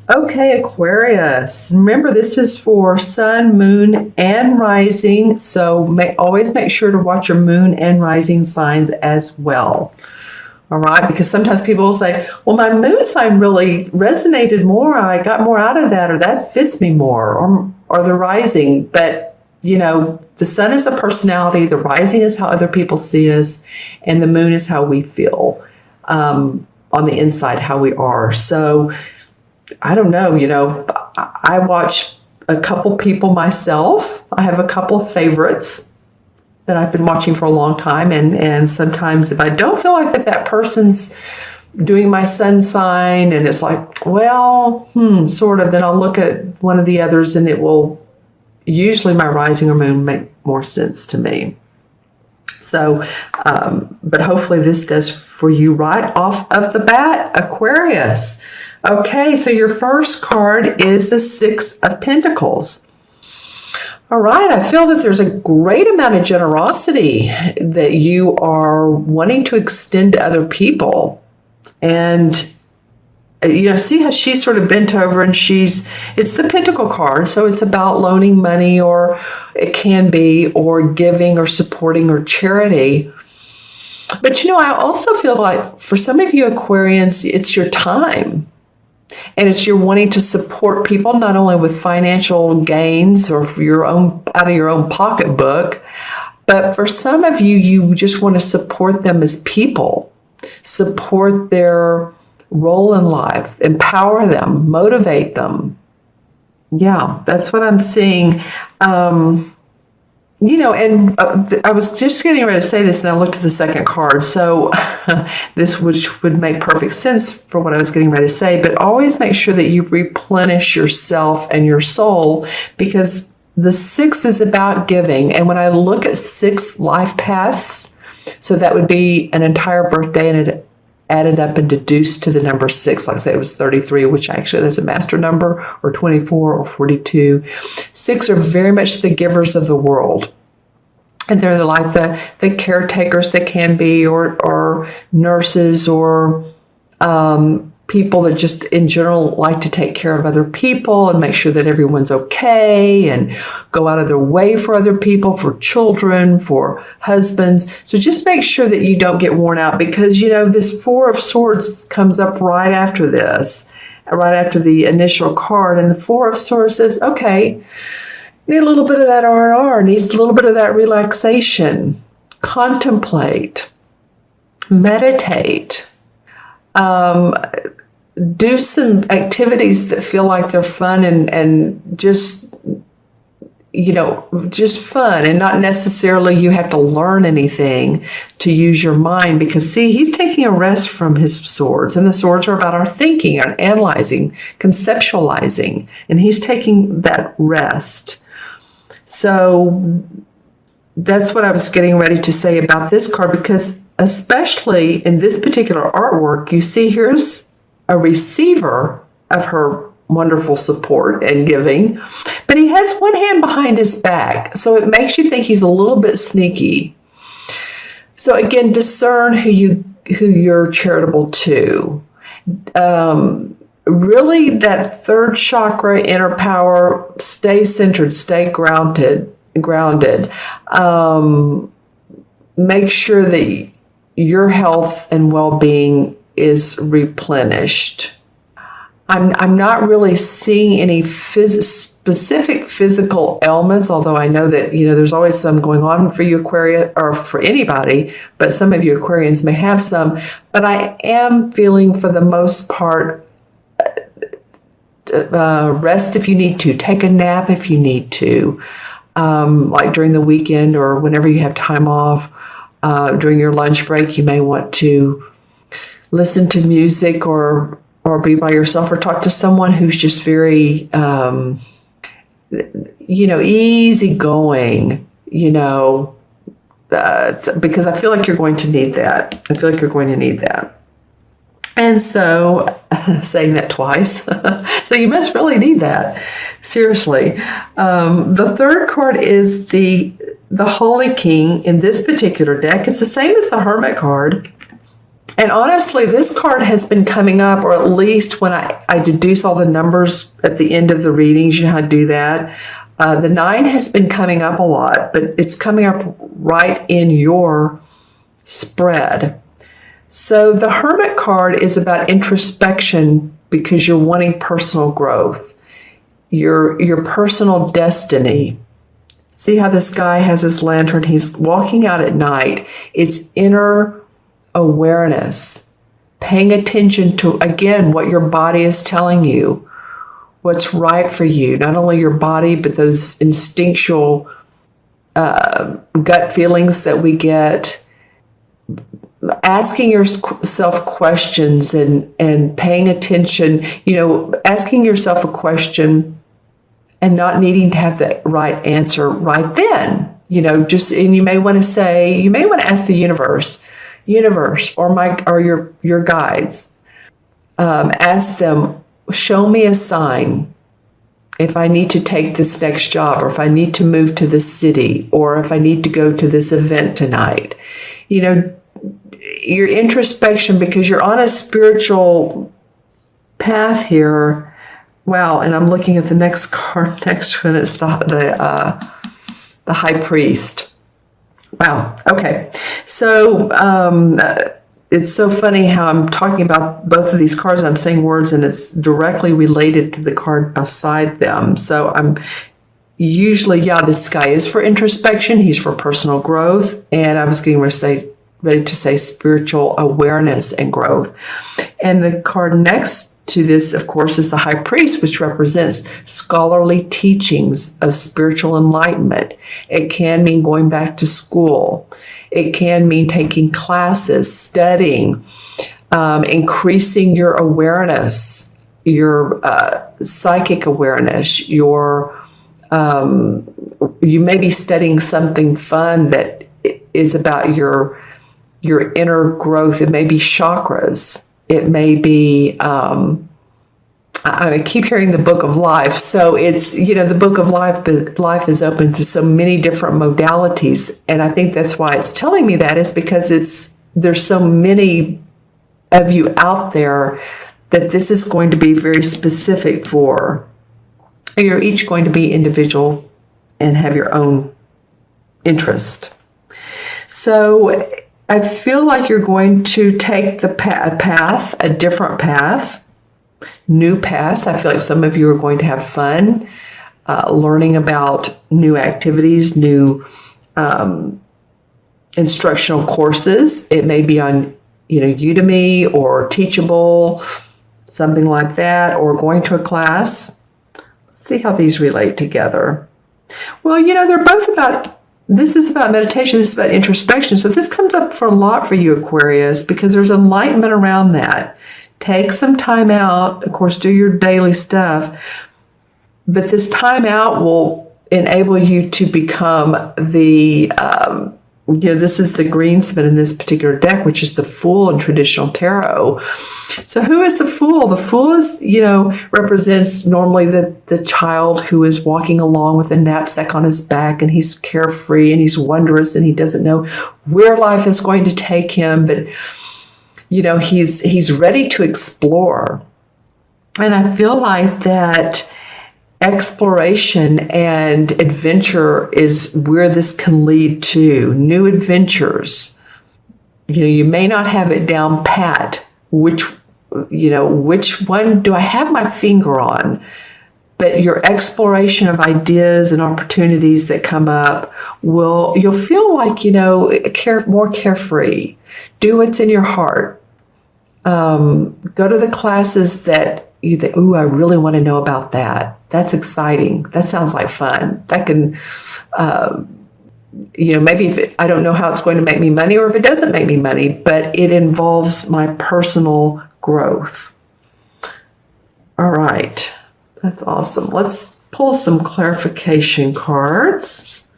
Okay, Aquarius. Remember, this is for sun, moon, and rising. So always make sure to watch your moon and rising signs as well. All right, because sometimes people will say, well, my moon sign really resonated more. I got more out of that, or that fits me more, or the rising. But, the sun is the personality, the rising is how other people see us, and the moon is how we feel on the inside, how we are. So, I don't know, I watch a couple people myself. I have a couple of favorites that I've been watching for a long time. And sometimes if I don't feel like that person's doing my sun sign and it's like, well, sort of, then I'll look at one of the others and it will usually my rising or moon make more sense to me. So, but hopefully this does for you right off of the bat, Aquarius. Okay, so your first card is the Six of Pentacles. All right, I feel that there's a great amount of generosity that you are wanting to extend to other people. And, see how she's sort of bent over and it's the Pentacle card. So it's about loaning money, or it can be, or giving or supporting or charity. But, I also feel like for some of you Aquarians, it's your time. And it's you're wanting to support people not only with financial gains or for out of your own pocketbook, but for some of you, you just want to support them as people, support their role in life, empower them, motivate them. Yeah, that's what I'm seeing. I was just getting ready to say this, and I looked at the second card. So this which would make perfect sense for what I was getting ready to say, but always make sure that you replenish yourself and your soul, because the 6 is about giving. And when I look at 6 life paths, so that would be an entire birthday, and it added up and deduced to the number 6. Like I say, it was 33, which actually is a master number, or 24 or 42. 6 are very much the givers of the world. And they're like the caretakers that can be, or nurses, or people that just in general like to take care of other people and make sure that everyone's okay and go out of their way for other people, for children, for husbands. So just make sure that you don't get worn out, because, this 4 of Swords comes up right after this, right after the initial card. And the 4 of Swords says, okay, need a little bit of that R&R, needs a little bit of that relaxation, contemplate, meditate, do some activities that feel like they're fun and just, just fun, and not necessarily you have to learn anything to use your mind, because see, he's taking a rest from his swords, and the swords are about our thinking, our analyzing, conceptualizing, and he's taking that rest. So that's what I was getting ready to say about this card, because especially in this particular artwork, you see here's a receiver of her wonderful support and giving, but he has one hand behind his back. So it makes you think he's a little bit sneaky. So again, discern who you're charitable to. Really, that third chakra, inner power, stay centered, stay grounded. Make sure that your health and well-being is replenished. I'm not really seeing any specific physical ailments, although I know that, there's always some going on for you Aquarius, or for anybody, but some of you Aquarians may have some. But I am feeling, for the most part, rest if you need to, take a nap if you need to, like during the weekend or whenever you have time off. During your lunch break, you may want to listen to music or be by yourself, or talk to someone who's just very, easygoing, because I feel like you're going to need that. And so, saying that twice, so you must really need that. Seriously. The third card is the Holy King in this particular deck. It's the same as the Hermit card. And honestly, this card has been coming up, or at least when I deduce all the numbers at the end of the readings, you know how to do that. The 9 has been coming up a lot, but it's coming up right in your spread. So the Hermit card is about introspection because you're wanting personal growth, your personal destiny. See how this guy has his lantern? He's walking out at night. It's inner awareness, paying attention to, again, what your body is telling you, what's right for you, not only your body, but those instinctual gut feelings that we get. Asking yourself questions and paying attention, asking yourself a question and not needing to have the right answer right then. And you may want to ask the universe, or your guides. Ask them, show me a sign if I need to take this next job, or if I need to move to this city, or if I need to go to this event tonight. Your introspection, because you're on a spiritual path here. Wow, and I'm looking at the next card next to it. It's the High Priest. Wow. Okay. So it's so funny how I'm talking about both of these cards. I'm saying words, and it's directly related to the card beside them. So I'm usually, this guy is for introspection. He's for personal growth, and I was getting ready to say spiritual awareness and growth. And the card next to this, of course, is the High Priest, which represents scholarly teachings of spiritual enlightenment. It can mean going back to school. It can mean taking classes, studying, increasing your awareness, your psychic awareness. You may be studying something fun that is about your inner growth. It may be chakras. It may be, I keep hearing the Book of Life. So it's, the Book of Life, but life is open to so many different modalities. And I think that's why it's telling me that, is because there's so many of you out there that this is going to be very specific for. You're each going to be individual and have your own interest. So I feel like you're going to take a different path, new paths. I feel like some of you are going to have fun learning about new activities, new instructional courses. It may be on, Udemy or Teachable, something like that, or going to a class. Let's see how these relate together. Well, they're both this is about meditation. This is about introspection. So this comes up for a lot for you, Aquarius, because there's enlightenment around that. Take some time out. Of course, do your daily stuff. But this time out will enable you to become the, this is the greensmith in this particular deck, which is the Fool in traditional tarot. So who is the Fool? The Fool is, represents normally the child who is walking along with a knapsack on his back, and he's carefree and he's wondrous and he doesn't know where life is going to take him, but he's ready to explore. And I feel like that exploration and adventure is where this can lead to new adventures. You may not have it down pat, which one do I have my finger on? But your exploration of ideas and opportunities that come up you'll feel like, more carefree. Do what's in your heart. Go to the classes that you think, ooh, I really want to know about that. That's exciting. That sounds like fun. That can, maybe I don't know how it's going to make me money, or if it doesn't make me money, but it involves my personal growth. All right. That's awesome. Let's pull some clarification cards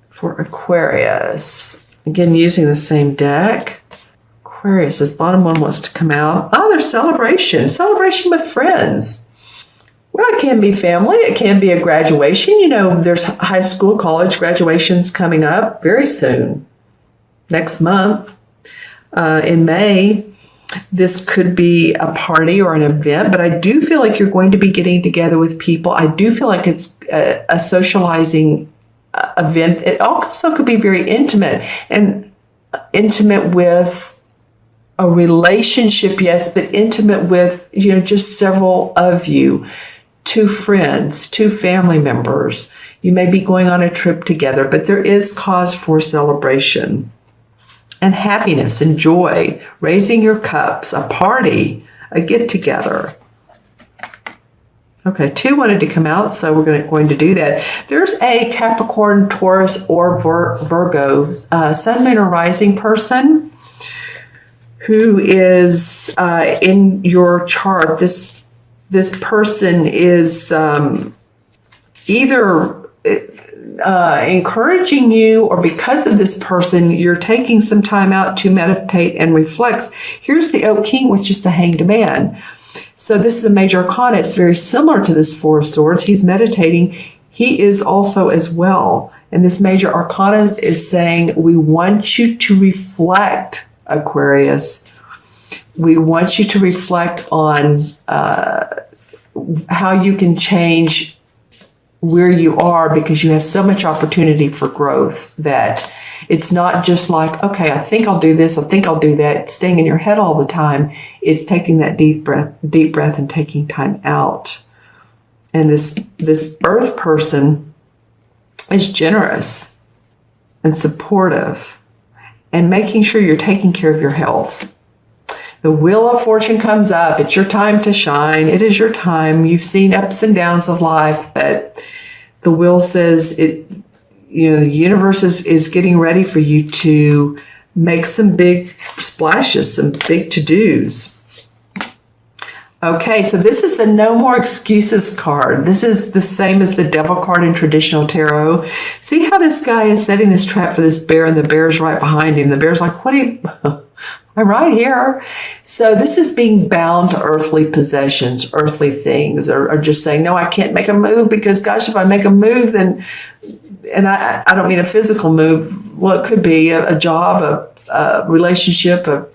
for Aquarius. Again, using the same deck. Aquarius, this bottom one wants to come out. Oh, there's celebration. Celebration with friends. Well, it can be family. It can be a graduation. There's high school, college graduations coming up very soon, next month. in May. This could be a party or an event, but I do feel like you're going to be getting together with people. I do feel like it's a socializing event. It also could be very intimate, and intimate with a relationship, yes, but intimate with, just several of you, 2 friends, 2 family members. You may be going on a trip together, but there is cause for celebration and happiness and joy, raising your cups, a party, a get-together. Okay, 2 wanted to come out, so we're going to do that. There's a Capricorn, Taurus, or Virgo, Sun, Moon, or Rising person who is in your chart. This person is either encouraging you, or because of this person, you're taking some time out to meditate and reflect. Here's the Oak King, which is the Hanged Man. So this is a major arcana. It's very similar to this 4 of Swords. He's meditating. He is also as well. And this major arcana is saying, we want you to reflect, Aquarius. We want you to reflect on how you can change where you are, because you have so much opportunity for growth that it's not just like, okay, I think I'll do this, I think I'll do that, staying in your head all the time. It's taking that deep breath and taking time out. And this Earth person is generous and supportive and making sure you're taking care of your health. The Wheel of Fortune comes up. It's your time to shine. It is your time. You've seen ups and downs of life, but the wheel says the universe is getting ready for you to make some big splashes, some big to-dos. Okay, so this is the No More Excuses card. This is the same as the Devil card in traditional tarot. See how this guy is setting this trap for this bear, and the bear's right behind him. The bear's like, what are you... I'm right here. So this is being bound to earthly possessions, earthly things, or just saying, no, I can't make a move because, gosh, if I make a move, then, and I don't mean a physical move. Well, it could be a job, a relationship, a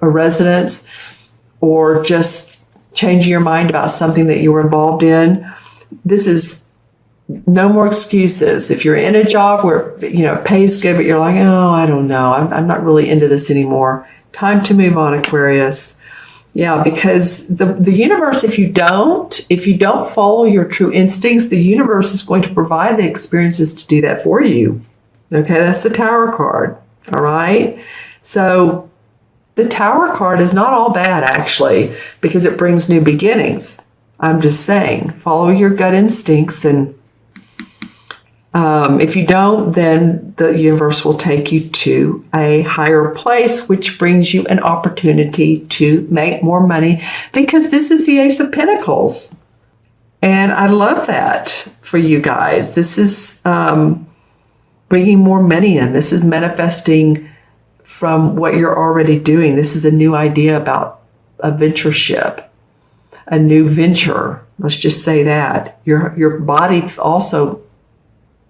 residence, or just changing your mind about something that you were involved in. This is no more excuses. If you're in a job where, it pays good, but you're like, oh, I don't know. I'm not really into this anymore. Time to move on, Aquarius. Yeah, because the universe, if you don't follow your true instincts, the universe is going to provide the experiences to do that for you. Okay, that's the Tower card. All right. So the Tower card is not all bad, actually, because it brings new beginnings. I'm just saying, follow your gut instincts, and if you don't, then the universe will take you to a higher place, which brings you an opportunity to make more money, because this is the Ace of Pentacles. And I love that for you guys. This is bringing more money in. This is manifesting from what you're already doing. This is a new idea about a ventureship, a new venture. Let's just say that. Your body also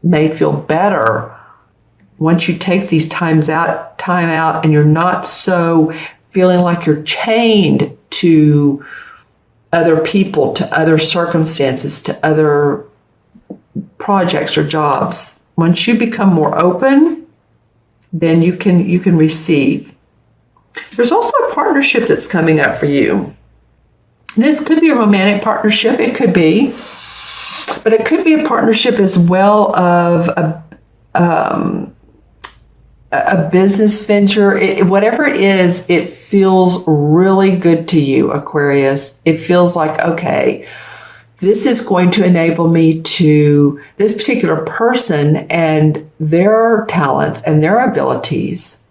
may feel better once you take these time out, and you're not so feeling like you're chained to other people, to other circumstances, to other projects or jobs. Once you become more open, then you can receive. There's also a partnership that's coming up for you. This could be a romantic partnership. It could be. But it could be a partnership as well of a business venture. Whatever it is, it feels really good to you, Aquarius. It feels like, okay, this is going to enable me to, this particular person and their talents and their abilities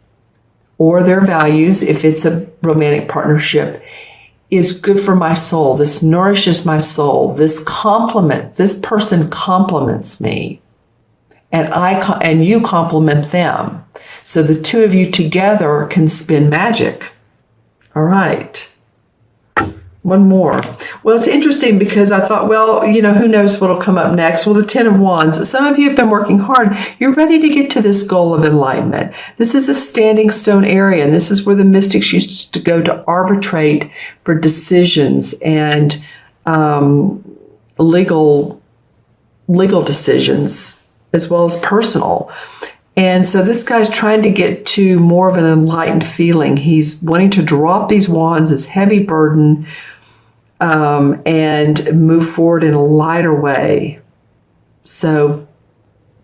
or their values, if it's a romantic partnership, is good for my soul. This nourishes my soul. This person compliments me, and you compliment them. So the two of you together can spin magic. All right. One more. Well, it's interesting because I thought, well, who knows what'll come up next? Well, the Ten of Wands. Some of you have been working hard. You're ready to get to this goal of enlightenment. This is a standing stone area, and this is where the mystics used to go to arbitrate for decisions and legal decisions as well as personal. And so this guy's trying to get to more of an enlightened feeling. He's wanting to drop these wands, this heavy burden, and move forward in a lighter way. So,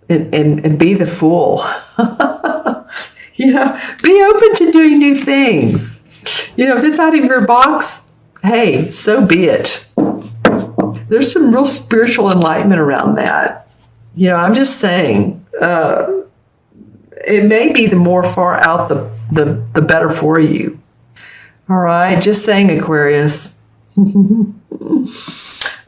and be the fool. Be open to doing new things. If it's out of your box, hey, so be it. There's some real spiritual enlightenment around that. I'm just saying, it may be the more far out, the better for you. All right, just saying, Aquarius.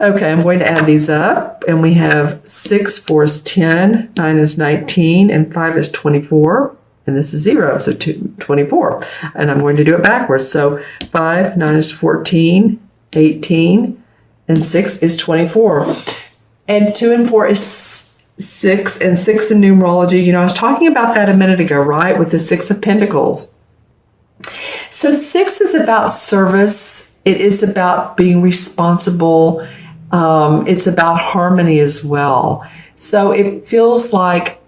Okay, I'm going to add these up, and we have 6, 4 is 10, 9 is 19, and 5 is 24, and this is 0, so 24. And I'm going to do it backwards. So 5, 9 is 14, 18, and 6 is 24. And 2 and 4 is 6, and 6 in numerology. I was talking about that a minute ago, right, with the 6 of Pentacles. So 6 is about service. It is about being responsible. It's about harmony as well. So it feels like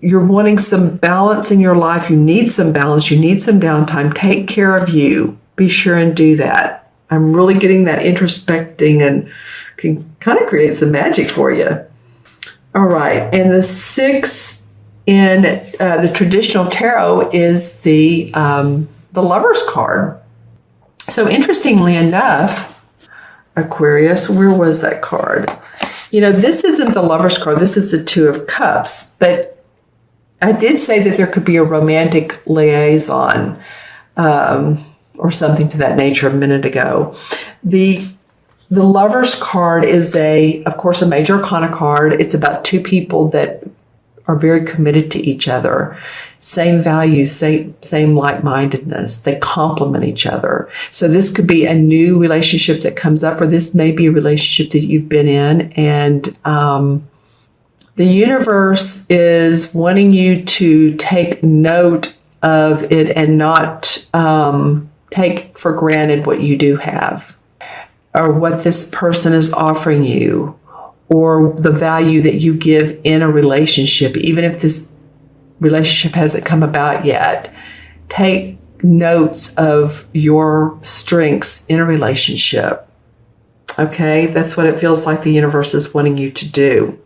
you're wanting some balance in your life. You need some balance. You need some downtime. Take care of you. Be sure and do that. I'm really getting that introspecting and can kind of create some magic for you. All right. And the 6 in the traditional tarot is the Lover's card. So interestingly enough, Aquarius, where was that card? This isn't the Lover's card. This is the 2 of Cups. But I did say that there could be a romantic liaison or something to that nature a minute ago. The Lover's card is of course, a major arcana card. It's about 2 people that are very committed to each other. Same values, same like-mindedness. They complement each other. So this could be a new relationship that comes up, or this may be a relationship that you've been in. And the universe is wanting you to take note of it and not take for granted what you do have, or what this person is offering you, or the value that you give in a relationship, even if this relationship hasn't come about yet. Take notes of your strengths in a relationship. Okay, that's what it feels like the universe is wanting you to do.